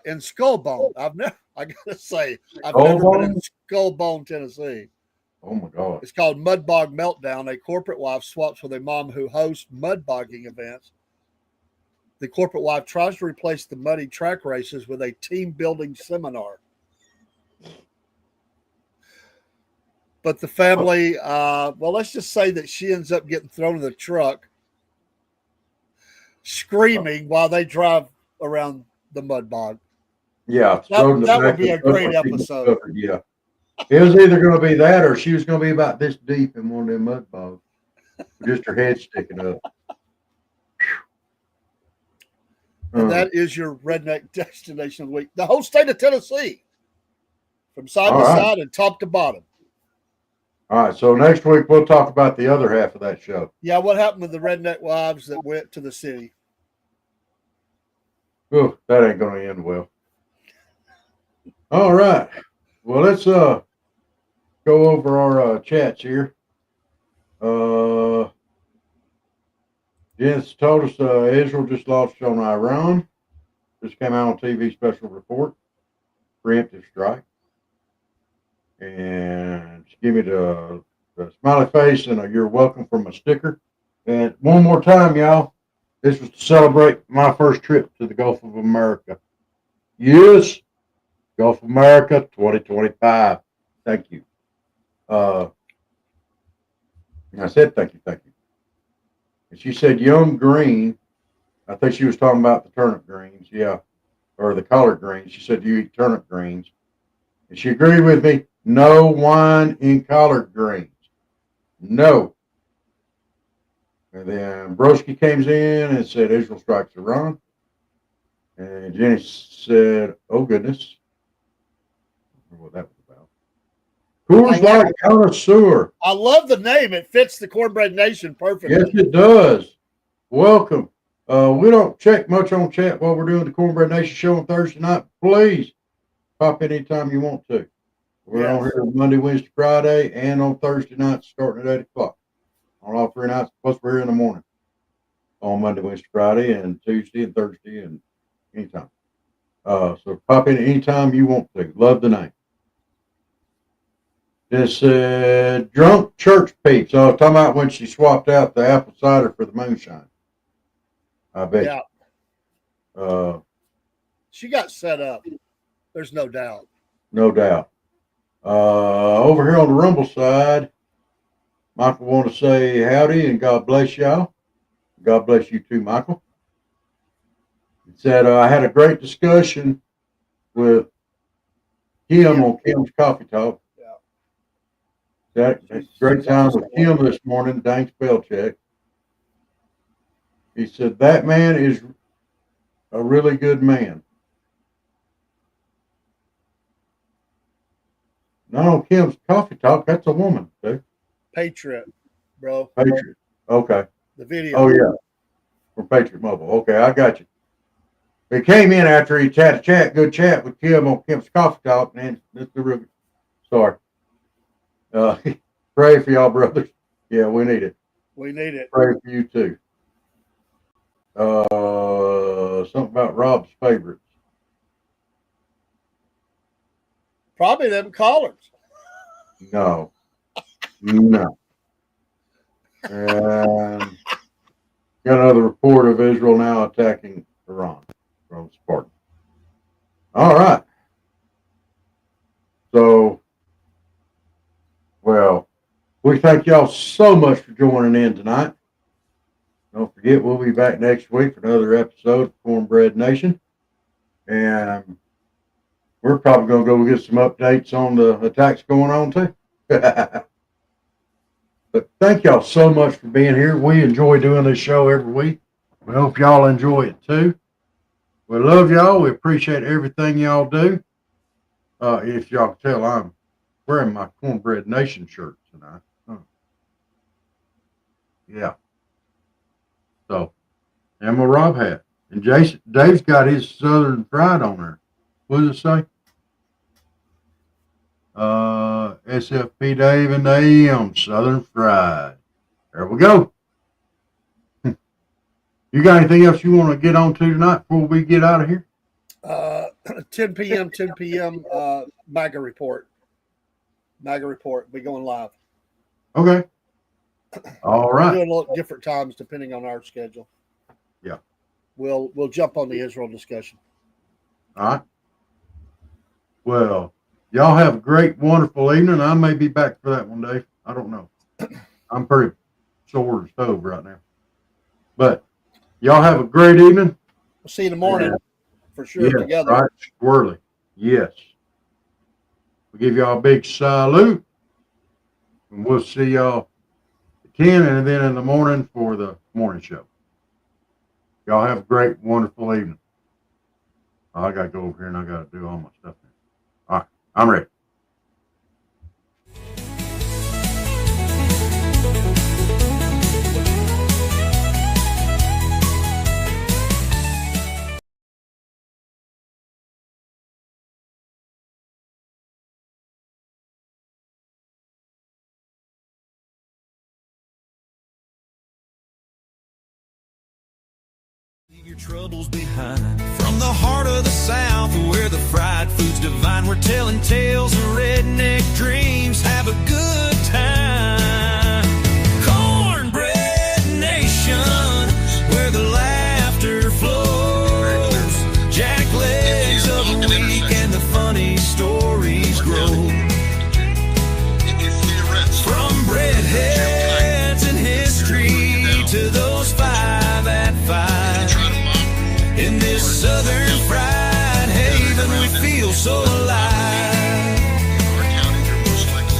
in Skullbone. I gotta say, I've Skullbone? never been in Skullbone, Tennessee. Oh my God. It's called Mudbog Meltdown. A corporate wife swaps with a mom who hosts mudbogging events. The corporate wife tries to replace the muddy track races with a team building seminar. But the family, let's just say that she ends up getting thrown in the truck, screaming while they drive around the mud bog. Yeah. That would be a great episode. Yeah. It was either going to be that or she was going to be about this deep in one of them mud bogs. Just her head sticking up. And that is your redneck destination of the week. The whole state of Tennessee. From side to side and top to bottom. All right. So next week we'll talk about the other half of that show. Yeah, what happened with the redneck wives that went to the city? Oh, that ain't going to end well. All right. Well, let's go over our chats here. Jens told us Israel just lost on Iran. Just came out on TV special report. Preemptive strike. And she gave me the smiley face and you're welcome from a sticker. And one more time, y'all. This was to celebrate my first trip to the Gulf of America. Yes. Gulf of America 2025. Thank you. I said thank you. And she said young green. I think she was talking about the turnip greens, yeah, or the collard greens. She said you eat turnip greens. And she agreed with me. No wine in collard greens. No. And then Broski comes in and said Israel strikes Iran. And Jenny said, oh goodness. I don't know what that was about. Coors Light Connoisseur. I love the name. It fits the Cornbread Nation perfectly. Yes, it does. Welcome. We don't check much on chat while we're doing the Cornbread Nation show on Thursday night. Please pop in anytime you want to. We're on here Monday, Wednesday, Friday, and on Thursday nights starting at 8 o'clock. On all 3 nights, plus we're here in the morning. On Monday, Wednesday, Friday, and Tuesday and Thursday, and anytime. So pop in anytime you want to. Love the name. This drunk church peeps. I was talking about when she swapped out the apple cider for the moonshine. I bet. Yeah. She got set up. There's no doubt. No doubt. Over here on the Rumble side, Michael want to say howdy and God bless y'all. God bless you too, Michael. He said, I had a great discussion with Kim on Kim's Coffee Talk. That's great time with Kim this morning, Dane Spellcheck. He said, that man is a really good man. Not on Kim's Coffee Talk, that's a woman, too. Patriot, bro. Patriot. Okay. The video. Oh, yeah. From Patriot Mobile. Okay, I got you. He came in after he had a good chat with Kim on Kim's Coffee Talk, and it's the real. Sorry. Pray for y'all, brothers. Yeah, we need it. We need it. Pray for you too. Something about Rob's favorites. Probably them callers. No. No. And got another report of Israel now attacking Iran from Spartan. All right. So, well, we thank y'all so much for joining in tonight. Don't forget, we'll be back next week for another episode of Cornbread Nation. And we're probably going to go get some updates on the attacks going on, too. But thank y'all so much for being here. We enjoy doing this show every week. We hope y'all enjoy it, too. We love y'all. We appreciate everything y'all do. If y'all can tell, I'm wearing my Cornbread Nation shirt tonight. Yeah. So, and my Rob hat. And Dave's got his Southern Fried on there. What does it say? SFP Dave and the AM Southern Fried. There we go. You got anything else you want to get on to tonight before we get out of here? 10 p.m. MAGA report. MAGA report. Be going live. Okay. All right. We're doing a little different times depending on our schedule. Yeah. We'll jump on the Israel discussion. All right. Well, y'all have a great, wonderful evening. I may be back for that one day. I don't know. I'm pretty sore as stove right now. But y'all have a great evening. We'll see you in the morning for sure together. Right, squirrely. Yes. We give y'all a big salute. And we'll see y'all at 10 and then in the morning for the morning show. Y'all have a great, wonderful evening. I got to go over here and I got to do all my stuff now. All right. I'm ready. Leave your troubles behind. From the heart of the South, where the fried food's divine, we're telling tales of redneck dreams. Have a good time. Cornbread Nation, where the laughter flows. Jack legs of the week and the funny stories grow. From breadheads and history to those 5 at 5. In this southern fried haven, we feel so alive.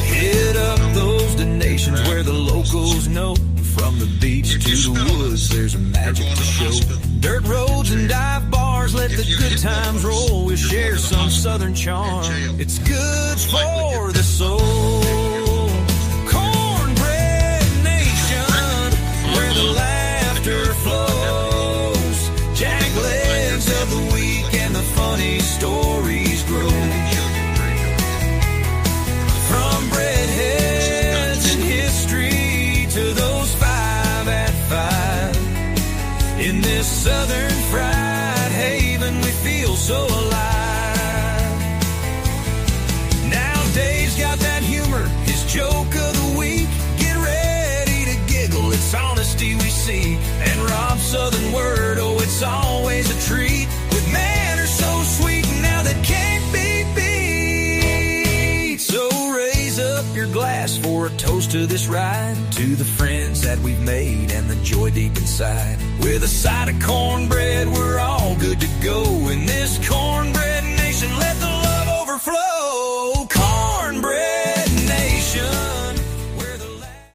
Hit up those donations where the locals know. From the beach to the woods, there's a magic to show. Dirt roads and dive bars, let the good times roll. We'll share some southern charm. It's good for the soul. Cornbread Nation, where the laughter flows. In this southern fried haven, we feel so alive. Now Dave's got that humor, his joke of the week. Get ready to giggle, it's honesty we see. And Rob's southern word, oh, it's always a treat. With manners so sweet, now that can't be beat. So raise up your glass for a toast to this ride, to the friends that we've made and the joy deep inside. With a side of cornbread, we're all good to go. In this cornbread nation, let the love overflow.